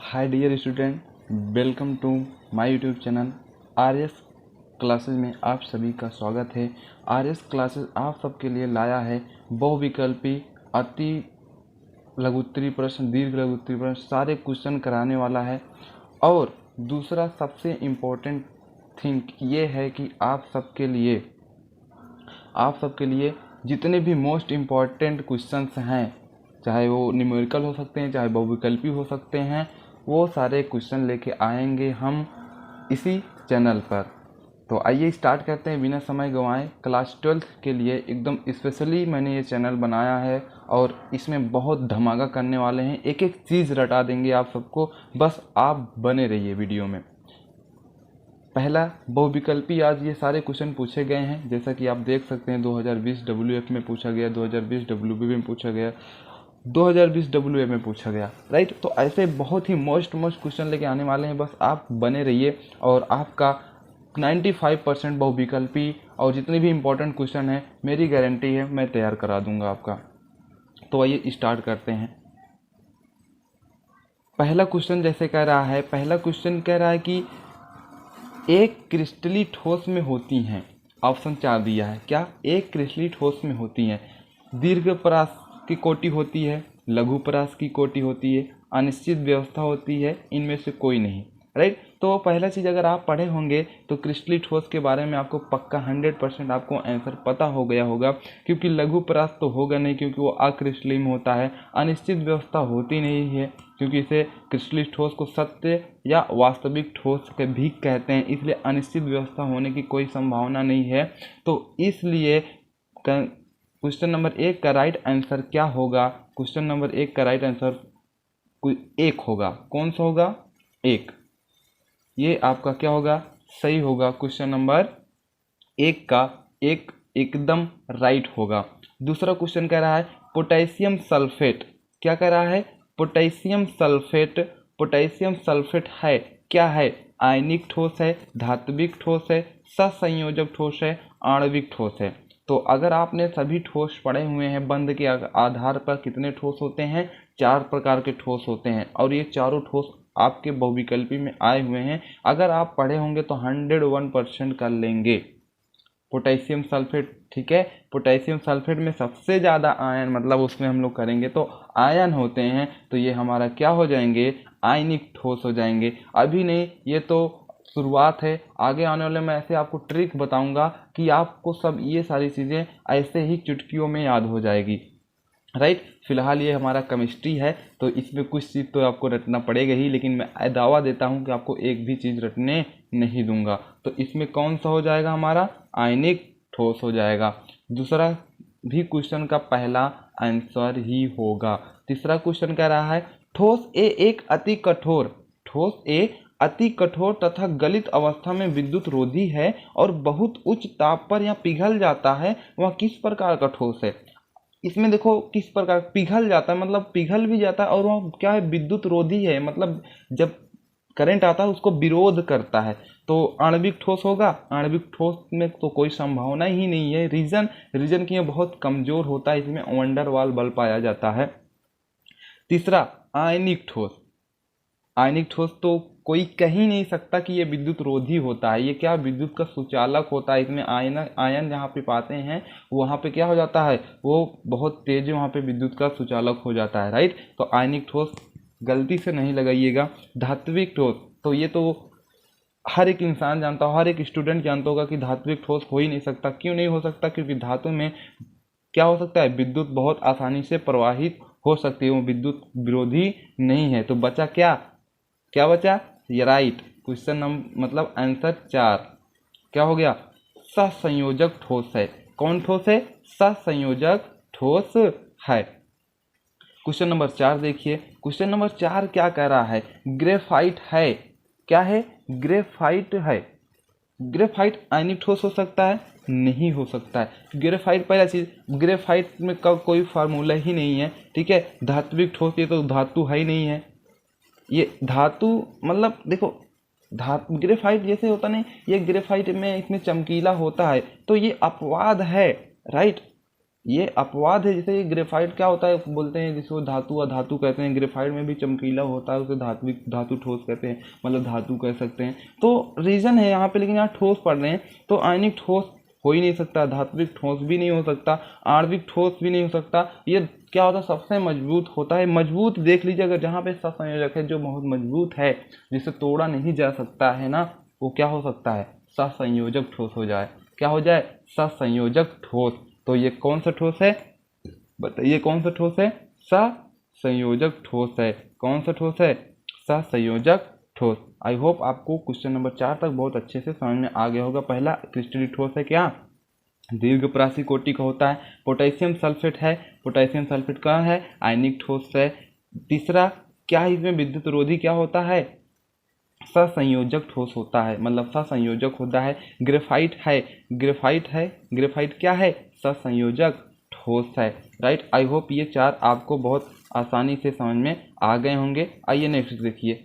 Hi dear student, welcome to my YouTube channel R S. Classes में आप सभी का स्वागत है। आर.एस. क्लासेस आप सबके लिए लाया है बहुविकल्पी, अति लघुत्तरीय प्रश्न, दीर्घ लघुत्तरीय प्रश्न, सारे क्वेश्चन कराने वाला है। और दूसरा सबसे इम्पोर्टेंट थिंग ये है कि आप सबके लिए जितने भी मोस्ट इम्पॉर्टेंट क्वेश्चंस हैं, चाहे वो न्यूमेरिकल हो सकते हैं, चाहे बहुविकल्पी हो सकते हैं, वो सारे क्वेश्चन लेके आएंगे हम इसी चैनल पर। तो आइए स्टार्ट करते हैं बिना समय गंवाए। क्लास 12th के लिए एकदम स्पेशली मैंने ये चैनल बनाया है और इसमें बहुत धमाका करने वाले हैं, एक एक चीज़ रटा देंगे आप सबको, बस आप बने रहिए वीडियो में। पहला बहुविकल्पी, आज ये सारे क्वेश्चन पूछे गए हैं, जैसा कि आप देख सकते हैं 2020 WF में पूछा गया, 2020 WB में पूछा गया, 2020 WA में पूछा गया, राइट। तो ऐसे बहुत ही मोस्ट क्वेश्चन लेके आने वाले हैं, बस आप बने रहिए और आपका 95% बहुविकल्पी और जितने भी इम्पोर्टेंट क्वेश्चन हैं मेरी गारंटी है मैं तैयार करा दूंगा आपका। तो आइए स्टार्ट करते हैं। पहला क्वेश्चन जैसे कह रहा है, पहला क्वेश्चन कह रहा है कि एक क्रिस्टली ठोस में होती हैं, ऑप्शन 4 दिया है, क्या एक क्रिस्टली ठोस में होती हैं? दीर्घ परास की कोटि होती है, लघु परास की कोटि होती है, अनिश्चित व्यवस्था होती है, इनमें से कोई नहीं, राइट। तो पहला चीज़ अगर आप पढ़े होंगे तो क्रिस्टली ठोस के बारे में आपको पक्का 100% आपको आंसर पता हो गया होगा, क्योंकि लघु परास तो होगा नहीं क्योंकि वो अक्रिस्टलीय होता है, अनिश्चित व्यवस्था होती नहीं है क्योंकि इसे क्रिस्टली ठोस को सत्य या वास्तविक ठोस के भी कहते हैं, इसलिए अनिश्चित व्यवस्था होने की कोई संभावना नहीं है। तो इसलिए क्वेश्चन नंबर 1 का राइट आंसर क्या होगा? क्वेश्चन नंबर 1 का राइट आंसर 1 होगा। कौन सा होगा? 1। ये आपका क्या होगा? सही होगा। क्वेश्चन नंबर 1 का 1 एकदम राइट होगा। दूसरा क्वेश्चन कह रहा है पोटेशियम सल्फेट, क्या कह रहा है? पोटेशियम सल्फेट है, क्या है? आयनिक ठोस है, धात्विक ठोस है, सहसंयोजक ठोस है, आणविक ठोस है। तो अगर आपने सभी ठोस पढ़े हुए हैं, बंध के आधार पर कितने ठोस होते हैं? 4 प्रकार के ठोस होते हैं और ये चारों ठोस आपके बहुविकल्पी में आए हुए हैं। अगर आप पढ़े होंगे तो 101% कर लेंगे। पोटेशियम सल्फेट, ठीक है, पोटेशियम सल्फेट में सबसे ज़्यादा आयन, मतलब उसमें हम लोग करेंगे तो आयन होते हैं, तो ये हमारा क्या हो जाएंगे? आयनिक ठोस हो जाएंगे। अभी नहीं, ये तो शुरुआत है, आगे आने वाले मैं ऐसे आपको ट्रिक बताऊंगा कि आपको सब ये सारी चीज़ें ऐसे ही चुटकियों में याद हो जाएगी, राइट। फिलहाल ये हमारा केमिस्ट्री है तो इसमें कुछ चीज़ तो आपको रटना पड़ेगा ही, लेकिन मैं दावा देता हूँ कि आपको एक भी चीज़ रटने नहीं दूंगा। तो इसमें कौन सा हो जाएगा? हमारा आयनिक ठोस हो जाएगा। दूसरा भी क्वेश्चन का पहला आंसर ही होगा। तीसरा क्वेश्चन कह रहा है ठोस ए एक अति कठोर तथा गलित अवस्था में विद्युत रोधी है और बहुत उच्च ताप पर यह पिघल जाता है, वह किस प्रकार का ठोस है? इसमें देखो किस प्रकार पिघल जाता है, मतलब पिघल भी जाता है और वह क्या है? विद्युत रोधी है, मतलब जब करंट आता है उसको विरोध करता है। तो आणविक ठोस होगा। आणविक ठोस में तो कोई संभावना ही नहीं है। रीजन की बहुत कमजोर होता है, इसमें वंडर वाल बल पाया जाता है। तीसरा आयनिक ठोस तो कोई कह ही नहीं सकता कि ये विद्युत रोधी होता है। ये क्या? विद्युत का सुचालक होता है। इसमें आयन जहाँ पे पाते हैं वहाँ पे क्या हो जाता है? वो बहुत तेज वहाँ पे विद्युत का सुचालक हो जाता है, राइट। तो आयनिक ठोस गलती से नहीं लगाइएगा। धात्विक ठोस, तो ये तो हर एक इंसान जानता हो, हर एक स्टूडेंट जानता होगा कि धात्विक ठोस हो ही नहीं सकता। क्यों नहीं हो सकता? क्योंकि धातु में क्या हो सकता है? विद्युत बहुत आसानी से प्रवाहित हो सकती है, वो विद्युत विरोधी नहीं है। तो बचा क्या बचा? ये राइट। क्वेश्चन नंबर मतलब आंसर 4 क्या हो गया? सहसंयोजक ठोस है। कौन ठोस है? सहसंयोजक ठोस है। क्वेश्चन नंबर 4 देखिए। क्वेश्चन नंबर 4 क्या कह रहा है? ग्रेफाइट है, क्या है? ग्रेफाइट है। ग्रेफाइट आयनिक ठोस हो सकता है? नहीं हो सकता है। ग्रेफाइट, पहला चीज, ग्रेफाइट में का कोई फार्मूला ही नहीं है, ठीक है। धात्विक ठोस, ये तो धातु है ही नहीं है। ये धातु मतलब देखो, ग्रेफाइट जैसे होता नहीं, ये ग्रेफाइट में इसमें चमकीला होता है, तो ये अपवाद है, राइट। ये अपवाद है। जैसे ये ग्रेफाइट क्या होता है बोलते हैं, जिसको धातु अधातु कहते हैं। ग्रेफाइट में भी चमकीला होता है, उसे धात्विक धातु ठोस कहते हैं, मतलब धातु कह सकते हैं। तो रीजन है यहाँ पे, लेकिन यहाँ ठोस पढ़ रहे हैं तो आयनिक ठोस हो ही नहीं सकता, धात्विक ठोस भी नहीं हो सकता, आणविक ठोस भी नहीं हो सकता। ये क्या होता है, सबसे मजबूत होता है। मजबूत देख लीजिए, अगर जहाँ पे सहसंयोजक है जो बहुत मजबूत है, जिसे तोड़ा नहीं जा सकता है ना, वो क्या हो सकता है, सहसंयोजक ठोस हो जाए। क्या हो जाए, सहसंयोजक ठोस। तो ये कौन सा ठोस है, बताइए कौन सा ठोस है, सहसंयोजक ठोस है। कौन सा ठोस है, सहसंयोजक ठोस। आई होप आपको क्वेश्चन नंबर 4 तक बहुत अच्छे से समझ में आ गया होगा। पहला क्रिस्टलीय ठोस है क्या, दीर्घप्रासी कोटि का होता है। पोटेशियम सल्फेट है, पोटेशियम सल्फेट का है, आयनिक ठोस है। तीसरा क्या है, इसमें विद्युत रोधी क्या होता है, सहसंयोजक ठोस होता है, मतलब सहसंयोजक होता है। ग्रेफाइट है, ग्रेफाइट है, ग्रेफाइट क्या है, सहसंयोजक ठोस है। राइट, आई होप ये 4 आपको बहुत आसानी से समझ में आ गए होंगे। आइए नेक्स्ट देखिए।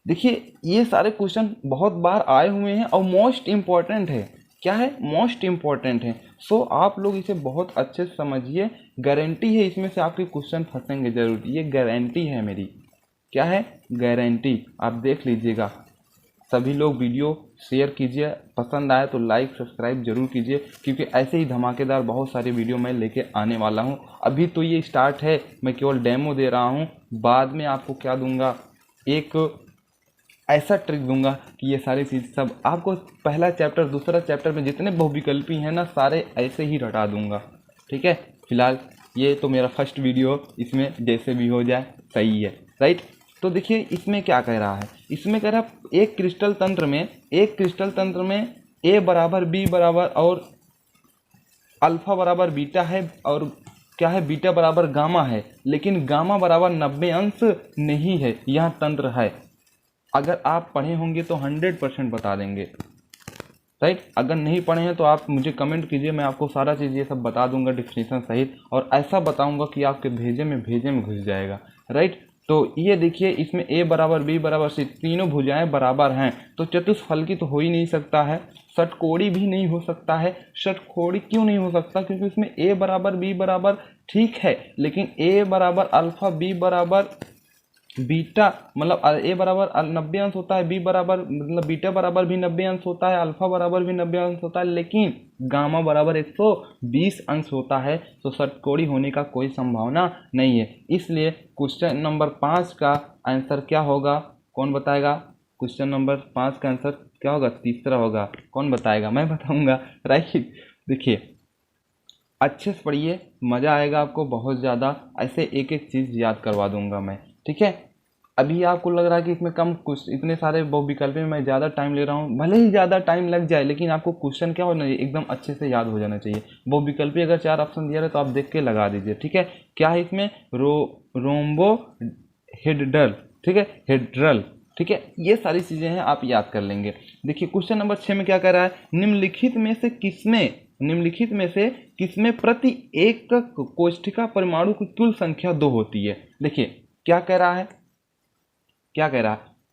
देखिए ये सारे क्वेश्चन बहुत बार आए हुए हैं और मोस्ट इम्पॉर्टेंट है। क्या है, मोस्ट इम्पॉर्टेंट है। सो आप लोग इसे बहुत अच्छे से समझिए। गारंटी है इसमें से आपके क्वेश्चन फंसेंगे जरूर, ये गारंटी है मेरी। क्या है, गारंटी। आप देख लीजिएगा। सभी लोग वीडियो शेयर कीजिए, पसंद आए तो लाइक सब्सक्राइब जरूर कीजिए, क्योंकि ऐसे ही धमाकेदार बहुत सारे वीडियो मैं लेके आने वाला हूँ। अभी तो ये स्टार्ट है, मैं केवल डेमो दे रहा हूँ। बाद में आपको क्या दूंगा, एक ऐसा ट्रिक दूंगा कि ये सारी चीज़ सब आपको पहला चैप्टर दूसरा चैप्टर में जितने बहुविकल्पी हैं ना, सारे ऐसे ही रटा दूंगा। ठीक है, फिलहाल ये तो मेरा फर्स्ट वीडियो, इसमें जैसे भी हो जाए सही है। राइट, तो देखिए इसमें क्या कह रहा है, इसमें कह रहा है एक क्रिस्टल तंत्र में ए बराबर बी बराबर और अल्फा बराबर बीटा है, और क्या है, बीटा बराबर गामा है, लेकिन गामा बराबर 90 अंश नहीं है। यह तंत्र है। अगर आप पढ़े होंगे तो 100% बता देंगे। राइट, अगर नहीं पढ़े हैं तो आप मुझे कमेंट कीजिए, मैं आपको सारा चीज़ ये सब बता दूंगा डिफिनीशन सहित, और ऐसा बताऊंगा कि आपके भेजे में घुस जाएगा। राइट, तो ये देखिए इसमें ए बराबर बी बराबर सी, तीनों भुजाएं बराबर हैं, तो चतुष्फलकी तो हो ही नहीं सकता है। षटकोणी भी नहीं हो सकता है। षटकोणी क्यों नहीं हो सकता, क्योंकि इसमें ए बराबर बी बराबर ठीक है, लेकिन ए बराबर अल्फा बी बराबर बीटा, मतलब ए बराबर 90 अंश होता है, बी बराबर मतलब बीटा बराबर भी 90 अंश होता है, अल्फा बराबर भी 90 अंश होता है, लेकिन गामा बराबर 120 अंश होता है। तो षटकोणी होने का कोई संभावना नहीं है। इसलिए क्वेश्चन नंबर 5 का आंसर क्या होगा, कौन बताएगा, क्वेश्चन नंबर 5 का आंसर क्या होगा, तीसरा होगा। कौन बताएगा, मैं बताऊंगा। राइट, देखिए अच्छे से पढ़िए, मज़ा आएगा आपको बहुत ज़्यादा। ऐसे एक एक चीज़ याद करवा दूंगा मैं। ठीक है, अभी आपको लग रहा है कि इसमें कम कुछ, इतने सारे बहुविकल्प में मैं ज़्यादा टाइम ले रहा हूँ, भले ही ज़्यादा टाइम लग जाए, लेकिन आपको क्वेश्चन क्या होना चाहिए, एकदम अच्छे से याद हो जाना चाहिए। बहुविकल्पी अगर 4 ऑप्शन दिया है तो आप देख के लगा दीजिए। ठीक है, क्या है इसमें, रोम्बो हेड्रल, ठीक है, हेड्रल। ठीक है, ये सारी चीज़ें हैं, आप याद कर लेंगे। देखिए क्वेश्चन नंबर 6 में क्या कह रहा है, निम्नलिखित में से किसमें प्रति एक कोष्ठिका परमाणु की कुल संख्या 2 होती है। देखिए क्या कह रहा है,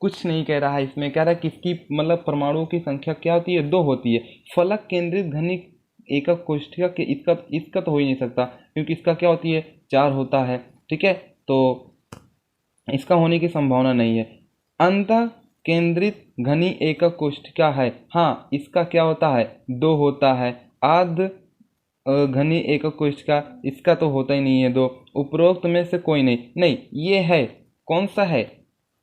कुछ नहीं कह रहा है। इसमें कह रहा है किसकी, मतलब परमाणुओं की संख्या क्या होती है, 2 होती है। फलक केंद्रित घनिक एकक कोष्ठिका के, इसका तो हो ही नहीं सकता, क्योंकि इसका क्या होती है, 4 होता है। ठीक है, तो इसका होने की संभावना नहीं है। अंत केंद्रित घनी एकक कोष्ठिका है, हाँ इसका क्या होता है, 2 होता है। आध घनी एकक कोष्ठिका, इसका तो होता ही नहीं है 2। उपरोक्त में से कोई नहीं, ये है, कौन सा है,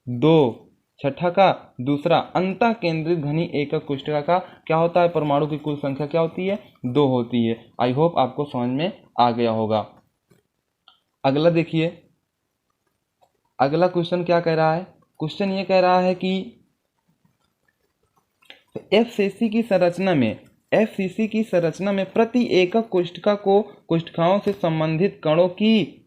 2। छठा का दूसरा, अंत केंद्रित घनी एकक कोष्ठिका का क्या होता है, परमाणु की कुल संख्या क्या होती है, 2 होती है। आई होप आपको समझ में आ गया होगा। अगला देखिए, अगला क्वेश्चन क्या कह रहा है, क्वेश्चन ये कह रहा है कि एफसीसी की संरचना में प्रति एकक कोष्ठिका को कोष्ठिकाओं से संबंधित कणों की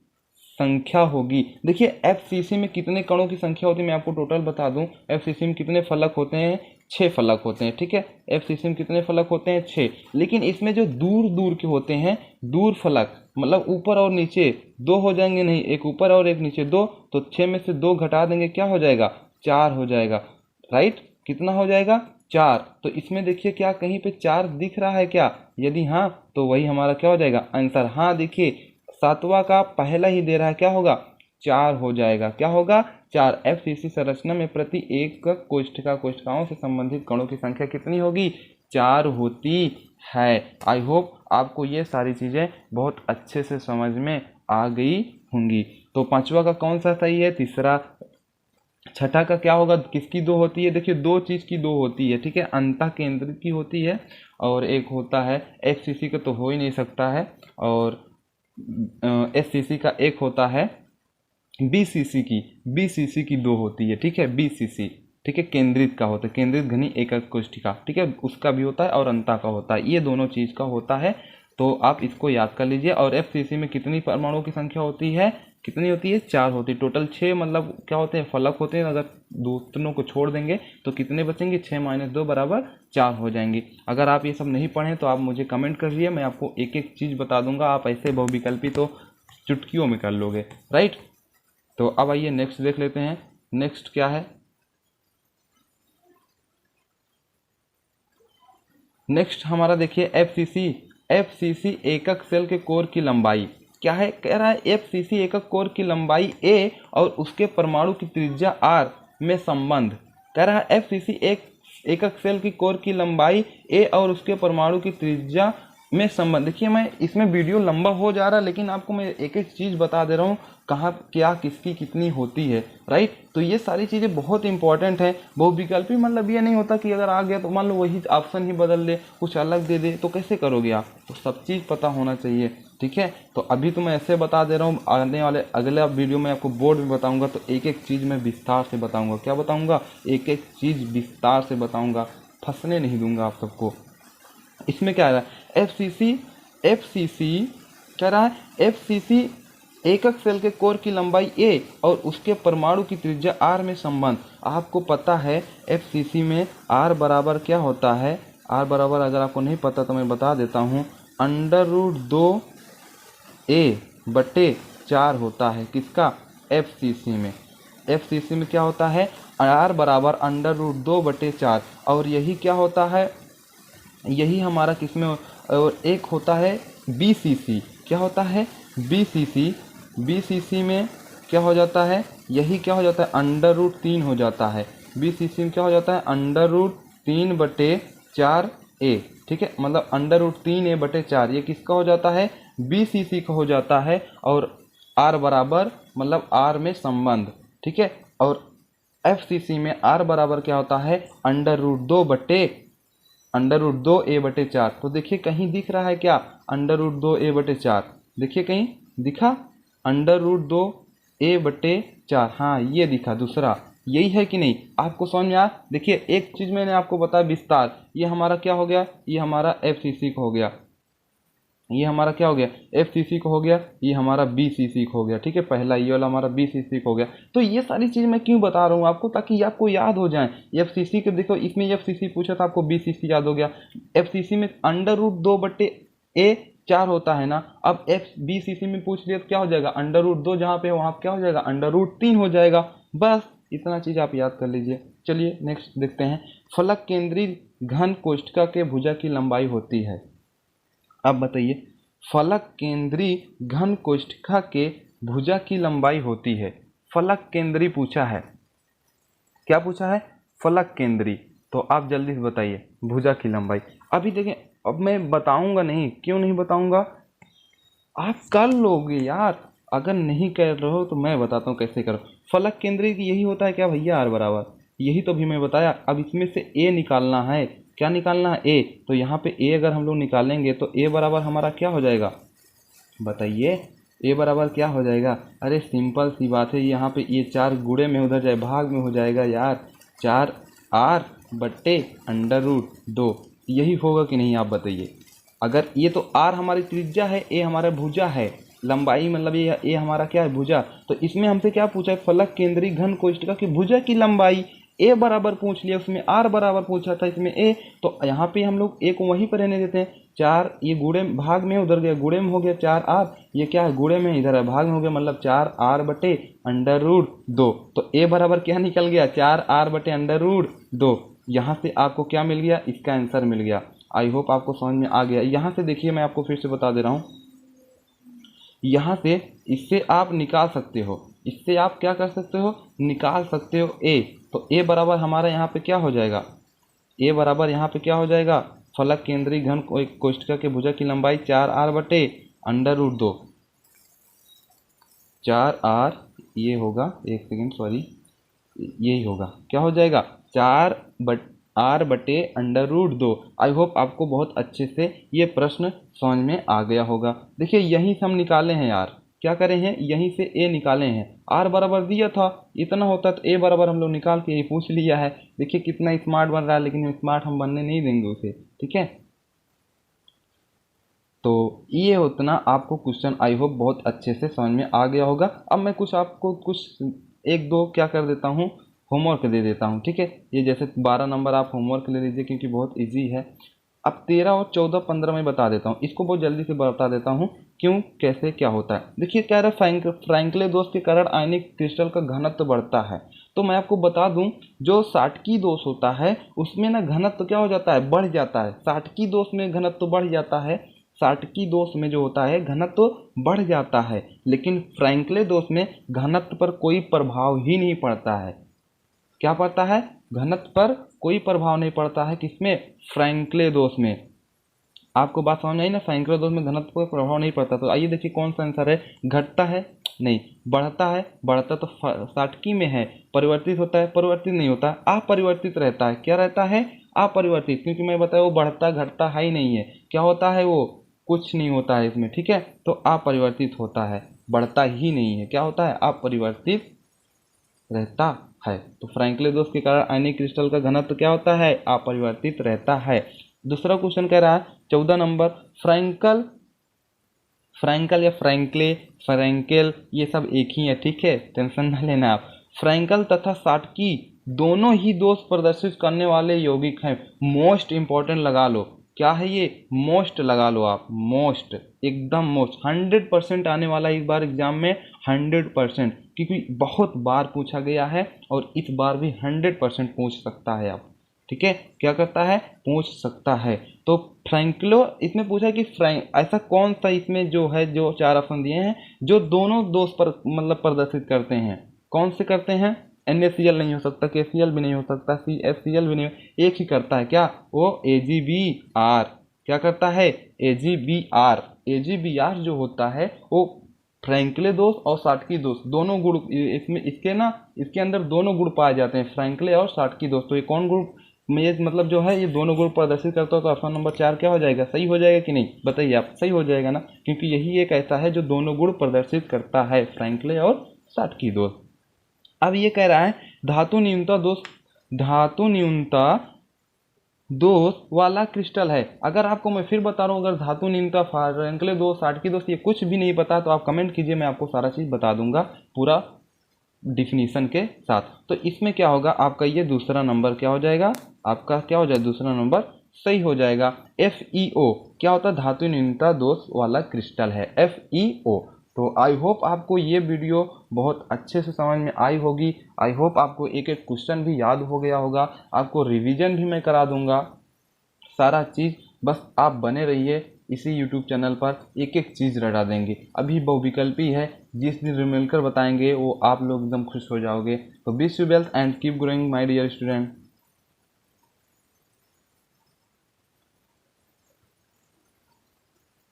संख्या होगी। देखिए एफसीसी में कितने कणों की संख्या होती है, मैं आपको टोटल बता दूं। एफसीसी में कितने फलक होते हैं, 6 फलक होते हैं। ठीक है, एफसीसी में कितने फलक होते हैं, 6। लेकिन इसमें जो दूर दूर के होते हैं, दूर फलक मतलब ऊपर और नीचे 2 हो जाएंगे, नहीं, एक ऊपर और एक नीचे 2, तो 6 में से 2 घटा देंगे, क्या हो जाएगा, 4 हो जाएगा। राइट, कितना हो जाएगा, 4। तो इसमें देखिए क्या कहीं पे 4 दिख रहा है क्या? यदि हाँ तो वही हमारा क्या हो जाएगा आंसर। हाँ देखिए 7वां का पहला ही दे रहा है, क्या होगा 4 हो जाएगा। क्या होगा 4। एफसीसी संरचना में प्रति एक कोशिका कोशिकाओं से संबंधित कणों की संख्या कितनी होगी? 4 होती है। आई होप आपको ये सारी चीज़ें बहुत अच्छे से समझ में आ गई होंगी। तो 5वां का कौन सा सही है? तीसरा। छठा का क्या होगा? किसकी 2 होती है? देखिए 2 चीज़ की 2 होती है, ठीक है, अंतः केंद्रित की होती है और एक होता है एफसीसी का, तो हो ही नहीं सकता है। और एससीसी का एक होता है बीसीसी की 2 होती है, ठीक है, बीसीसी, ठीक है, केंद्रित का होता है, केंद्रित घनी एकक कोशिका, ठीक है, उसका भी होता है और अंता का होता है, ये दोनों चीज़ का होता है। तो आप इसको याद कर लीजिए। और एफसीसी में कितनी परमाणुओं की संख्या होती है? कितनी होती है? 4 होती है। टोटल 6 मतलब क्या होते हैं? फलक होते हैं। अगर दोनों को छोड़ देंगे तो कितने बचेंगे? 6 - 2 बराबर 4 हो जाएंगे। अगर आप ये सब नहीं पढ़ें तो आप मुझे कमेंट करिए, मैं आपको एक एक चीज़ बता दूंगा। आप ऐसे बहुविकल्पी तो चुटकियों में कर लोगे, राइट। तो अब आइए नेक्स्ट देख लेते हैं। नेक्स्ट क्या है? नेक्स्ट हमारा देखिए एफसीसी एकक सेल के कोर की लंबाई क्या है? कह रहा है एफसीसी एकक कोर की लंबाई a और उसके परमाणु की त्रिज्या r में संबंध। कह रहा है एफसीसी एकक सेल की कोर की लंबाई a और उसके परमाणु की त्रिज्या में संबंध। देखिए मैं इसमें वीडियो लंबा हो जा रहा है, लेकिन आपको मैं एक एक चीज़ बता दे रहा हूँ कहाँ क्या किसकी कितनी होती है, राइट। तो ये सारी चीज़ें बहुत इंपॉर्टेंट है। बहुविकल्पी मतलब ये नहीं होता कि अगर आ गया तो मान लो वही ऑप्शन ही बदल दे, कुछ अलग दे दे, तो कैसे करोगे आप? तो सब चीज़ पता होना चाहिए, ठीक है। तो अभी तो मैं ऐसे बता दे रहा हूँ, आने वाले अगले वीडियो में आपको बोर्ड में बताऊँगा तो एक एक चीज़ मैं विस्तार से बताऊँगा। क्या बताऊँगा? एक एक चीज़ विस्तार से बताऊँगा, फंसने नहीं दूंगा आप सबको। इसमें क्या है? एफसीसी कह रहा है एफसीसी एकक सेल के कोर की लंबाई a और उसके परमाणु की त्रिज्या r में संबंध। आपको पता है एफसीसी में r बराबर क्या होता है? r बराबर अगर आपको नहीं पता तो मैं बता देता हूँ, √2a/4 होता है। किसका? एफसीसी में। एफसीसी में क्या होता है? r बराबर √2/4। और यही क्या होता है? यही हमारा किसमें? और एक होता है बीसीसी। क्या होता है? बीसीसी में क्या हो जाता है? यही क्या हो जाता है? √3 हो जाता है। बीसीसी में क्या हो जाता है? √3/4a, ठीक है, मतलब √3a/4 ये किसका हो जाता है? बीसीसी का हो जाता है। और r बराबर मतलब r में संबंध, ठीक है। और एफसीसी में r बराबर क्या होता है? √2a/4। तो देखिए कहीं दिख रहा है क्या √2a/4? देखिए कहीं दिखा √2a/4? हाँ ये दिखा। दूसरा यही है कि नहीं? आपको समझ में आया? देखिए एक चीज़ मैंने आपको बताया विस्तार, ये हमारा क्या हो गया? ये हमारा एफसीसी का हो गया। ये हमारा क्या हो गया? एफसीसी को हो गया। ये हमारा बीसीसी को हो गया, ठीक है, पहला ये वाला हमारा बीसीसी को हो गया। तो ये सारी चीज़ मैं क्यों बता रहा हूँ आपको? ताकि आपको याद हो जाए। एफसीसी के देखो, इसमें एफसीसी पूछा था आपको, बीसीसी याद हो गया। एफसीसी में √2/a/4 होता है ना। अब बीसीसी में पूछ लिया तो क्या हो जाएगा? √2 जहाँ पे वहाँ क्या हो जाएगा? √3 हो जाएगा। बस इतना चीज़ आप याद कर लीजिए। चलिए नेक्स्ट देखते हैं। फलक केंद्रित घन कोष्ठका के भुजा की लंबाई होती है। अब बताइए, फलक केंद्री घन कोष्ठका के भुजा की लंबाई होती है। फलक केंद्री पूछा है। क्या पूछा है? फलक केंद्री। तो आप जल्दी से बताइए भुजा की लंबाई। अभी देखें, अब मैं बताऊंगा नहीं। क्यों नहीं बताऊंगा? आप कर लोगे यार। अगर नहीं कर रहे हो तो मैं बताता हूँ कैसे करो। फलक केंद्री यही होता है क्या भैया? r बराबर, यही तो भी मैं बताया। अब इसमें से a निकालना है। क्या निकालना है? a। तो यहाँ पे a अगर हम लोग निकालेंगे तो a बराबर हमारा क्या हो जाएगा? बताइए a बराबर क्या हो जाएगा? अरे सिंपल सी बात है, यहाँ पे ये 4 गुणे में उधर जाए भाग में हो जाएगा यार। 4r/√2 यही होगा कि नहीं? आप बताइए। अगर ये तो r हमारी त्रिज्या है, a हमारा भुजा है, लंबाई मतलब ये a हमारा क्या है? भुजा। तो इसमें हमसे क्या पूछा है? फलक केंद्री घन कोष्ठका की भुजा की लंबाई। a बराबर पूछ लिया, उसमें r बराबर पूछा था, इसमें a। तो यहाँ पे हम लोग a को वहीं पर रहने देते हैं। 4 ये गुणे भाग में उधर गया, गुणे में हो गया 4r। ये क्या है? गुणे में इधर है, भाग में हो गया, मतलब 4r/√2। तो a बराबर क्या निकल गया? 4r/√2। यहाँ से आपको क्या मिल गया, इसका आंसर मिल गया। आई होप आपको समझ में आ गया। यहाँ से देखिए मैं आपको फिर से बता दे रहा हूँ, यहाँ से इससे आप निकाल सकते हो, इससे आप क्या कर सकते हो, निकाल सकते हो ए। तो ए बराबर हमारा यहाँ पे क्या हो जाएगा, ए बराबर यहाँ पे क्या हो जाएगा, फलक केंद्रीय घन कोष्ठक के भुजा की लंबाई 4r बटे √2, 4r ये होगा, एक सेकेंड सॉरी, यही होगा, क्या हो जाएगा 4r बटे √2। आई होप आपको बहुत अच्छे से ये प्रश्न समझ में आ गया होगा। देखिए यहीं से हम निकाले हैं यार, क्या करें हैं, यहीं से ए निकाले हैं, आर बराबर दिया था, इतना होता तो ए बराबर हम लोग निकाल के ये पूछ लिया है। देखिए कितना स्मार्ट बन रहा है, लेकिन स्मार्ट हम बनने नहीं देंगे उसे, ठीक है। तो ये उतना आपको क्वेश्चन आई होप बहुत अच्छे से समझ में आ गया होगा। अब मैं कुछ आपको कुछ एक दो क्या कर देता हूँ, होमवर्क दे देता हूँ, ठीक है। ये जैसे 12 नंबर आप होमवर्क ले लीजिए क्योंकि बहुत इजी है। अब 13 और 14 15 में बता देता हूँ, इसको बहुत जल्दी से बता देता हूँ क्यों कैसे क्या होता है। देखिए कह रहा है फ्रैंकले दोष के कारण आयनिक क्रिस्टल का घनत्व बढ़ता है। तो मैं आपको बता दूं, जो साटकी दोष होता है उसमें ना घनत्व क्या हो जाता है, बढ़ जाता है। साटकी दोष में घनत्व बढ़ जाता है, साटकी दोष में जो होता है घनत्व बढ़ जाता है, लेकिन फ्रैंकले दोष में घनत्व पर कोई प्रभाव ही नहीं पड़ता है। क्या पड़ता है, घनत्व पर कोई प्रभाव नहीं पड़ता है, किसमें, फ्रैंकले दोष में। आपको बात समझ आई ना, फ्रैंकले दोष में घनत्व पर प्रभाव नहीं पड़ता। तो आइए देखिए कौन सा आंसर है, घटता है नहीं, बढ़ता है, बढ़ता तो साटकी में है, परिवर्तित होता है, परिवर्तित नहीं होता, अपरिवर्तित रहता है। क्या रहता है, अपरिवर्तित, क्योंकि मैं बताया वो बढ़ता घटता है ही नहीं है, क्या होता है वो, कुछ नहीं होता है इसमें, ठीक है। तो अपरिवर्तित होता है, बढ़ता ही नहीं है, क्या होता है, अपरिवर्तित रहता है। तो फ्रैंकले दोष के कारण आयनिक क्रिस्टल का घनत्व क्या होता है, अपरिवर्तित रहता है। दूसरा क्वेश्चन कह रहा है 14 नंबर, फ्रैंकल या फ्रैंकले, फ्रैंकेल ये सब एक ही है, ठीक है, टेंशन ना लेना आप। फ्रैंकल तथा साटकी दोनों ही दोष प्रदर्शित करने वाले यौगिक हैं। मोस्ट इंपॉर्टेंट लगा लो, क्या है ये, मोस्ट लगा लो आप, मोस्ट, एकदम मोस्ट, 100% आने वाला इस बार एग्जाम में, 100%, क्योंकि बहुत बार पूछा गया है और इस बार भी 100% पूछ सकता है आप, ठीक है। क्या करता है, पूछ सकता है। तो फ्रैंकलो इसमें पूछा कि ऐसा कौन सा इसमें जो है, जो 4 ऑप्शन दिए हैं जो दोनों दोष पर मतलब प्रदर्शित करते हैं, कौन से करते हैं, NaCl नहीं हो सकता, KCl भी नहीं हो सकता, CFCl भी नहीं, एक ही करता है, क्या, वो AgBr, क्या करता है, AgBr। AgBr जो होता है वो फ्रैंकले दोष और साटकी दोष दोनों गुण इसमें, इसके ना, इसके अंदर दोनों गुण पाए जाते हैं, फ्रैंकले और साटकी दोष। तो ये कौन गुण में, ये मतलब जो है ये दोनों गुण प्रदर्शित करता है। तो ऑप्शन नंबर 4 क्या हो जाएगा, सही हो जाएगा कि नहीं, बताइए आप, सही हो जाएगा ना, क्योंकि यही एक ऐसा है जो दोनों गुण प्रदर्शित करता है, फ्रैंकले और साटकी दोष। अब ये कह रहा है धातु न्यूनता दोष वाला क्रिस्टल है। अगर आपको मैं फिर बता रहा हूँ, अगर धातु न्यूनता, फ्रैंकले दोष, साटकी दोष ये कुछ भी नहीं पता तो आप कमेंट कीजिए, मैं आपको सारा चीज़ बता दूंगा पूरा डिफिनीशन के साथ। तो इसमें क्या होगा आपका, ये दूसरा नंबर क्या हो जाएगा, आपका क्या हो जाएगा, दूसरा नंबर सही हो जाएगा। FeO क्या होता है, धातु न्यूनता दोष वाला क्रिस्टल है, FeO। तो आई होप आपको ये वीडियो बहुत अच्छे से समझ में आई होगी। आई होप आपको एक एक क्वेश्चन भी याद हो गया होगा, आपको रिवीजन भी मैं करा दूंगा सारा चीज़। बस आप बने रहिए इसी यूट्यूब चैनल पर, एक एक चीज़ रटा देंगे। अभी बहुविकल्पी है, जिस दिन मिलकर बताएंगे वो आप लोग एकदम खुश हो जाओगे। तो wish you wealth and keep growing my dear student.